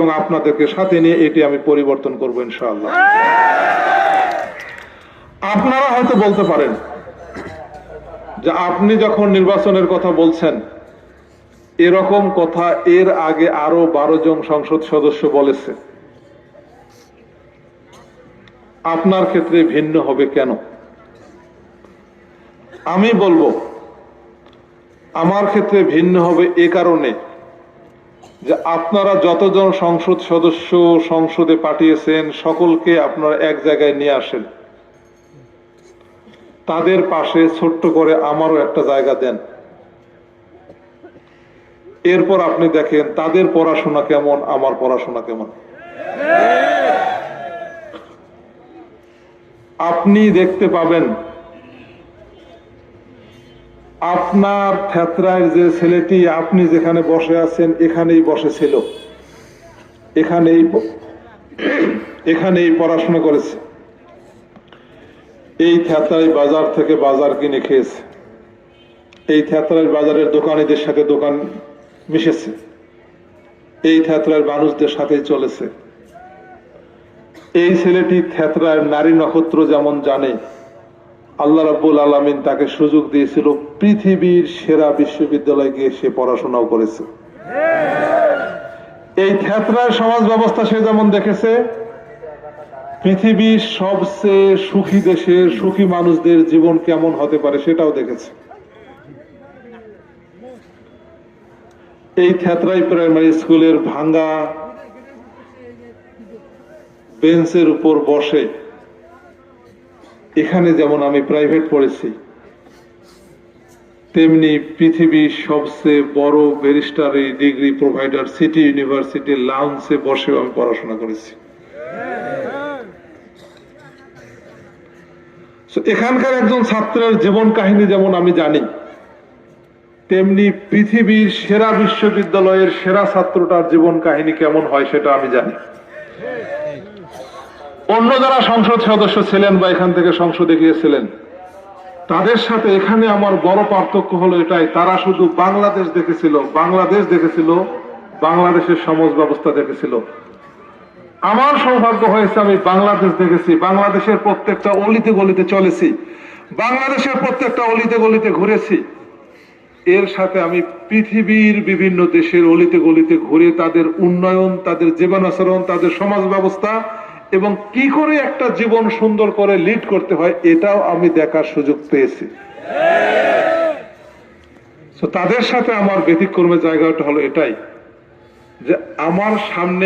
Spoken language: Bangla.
এবং আপনাদেরকে সাথে নিয়ে এটি আমি পরিবর্তন করব ইনশাআল্লাহ। আপনারা হয়তো বলতে পারেন যে আপনি যখন নির্বাচনের কথা বলছেন, এরকম কথা এর আগে আরো 12 জন সংসদ সদস্য বলেছে, আপনার ক্ষেত্রে ভিন্ন হবে কেন? আমি বলবো আমার ক্ষেত্রে ভিন্ন হবে এ কারণে যে আপনারা যতজন সংসদ সদস্য সংসদে পাঠিয়েছেন সকলকে আপনারা এক জায়গায় নিয়ে আসেন, তাদের পাশে ছোট্ট করে আমারও একটা জায়গা দেন। এরপর আপনি দেখেন তাদের পড়াশোনা কেমন, আমার পড়াশোনা কেমন। আপনি দেখতে পাবেন আপনার থেতরায় যে ছেলেটি আপনি যেখানে বসে আছেন এখানেই বসেছিল, এখানেই পড়াশোনা করেছে, এই থেতরাই বাজার থেকে বাজার কিনে খেয়েছে, এই থেতরাই বাজারের দোকানিদের সাথে দোকান মিশেছে, এই থেতরার মানুষদের সাথেই চলেছে। এই ছেলেটি থেতরার নারী নক্ষত্র যেমন জানে, আল্লাহ রাব্বুল আলামিন তাকে সুযোগ দিয়েছিল পৃথিবীর সেরা বিশ্ববিদ্যালয়ে গিয়ে সে পড়াশোনাও করেছে। এই থেতরার সমাজ ব্যবস্থা সে যেমন দেখেছে, পৃথিবীর সবচেয়ে সুখী দেশের সুখী মানুষদের জীবন কেমন হতে পারে সেটাও দেখেছে। এই থেতরাই প্রাইমারি স্কুলের ভাঙ্গা বেঞ্চের উপর বসে, এখানে যেমন আমি প্রাইভেট পড়েছি, তেমনি পৃথিবীর সবচেয়ে বড় ব্যারিস্টারি ডিগ্রি প্রোভাইডার সিটি ইউনিভার্সিটির লাউঞ্জে বসেও আমি পড়াশোনা করেছি। এখানকার একজন ছাত্রের জীবন কাহিনী যেমন আমি জানি, তেমনি পৃথিবীর সেরা বিশ্ববিদ্যালয়ের সেরা ছাত্রটার জীবন কাহিনী কেমন হয় সেটা আমি জানি। অন্য যারা সংসদ সদস্য ছিলেন বা এখান থেকে সংসদে গিয়েছিলেন, তাদের সাথে এখানে আমার বড় পার্থক্য হলো এটাই, তারা শুধু বাংলাদেশ দেখেছিল, বাংলাদেশের সমাজ ব্যবস্থা দেখেছিল। আমার সৌভাগ্য হয়েছে আমি বাংলাদেশ দেখেছি, বাংলাদেশের প্রত্যেকটা অলিতে গলিতে চলেছি, বাংলাদেশের প্রত্যেকটা অলিতে গলিতে ঘুরেছি। এর সাথে আমি পৃথিবীর বিভিন্ন দেশের অলিতে গলিতে ঘুরে তাদের উন্নয়ন, তাদের জীবনাচরণ, তাদের সমাজ ব্যবস্থা এবং কি করে একটা জীবন সুন্দর করে লিড করতে হয় এটাও আমি দেখার সুযোগ পেয়েছি। তাদের সাথে আমার ব্যতিক্রমের জায়গাটা হলো এটাই যে আমার সামনে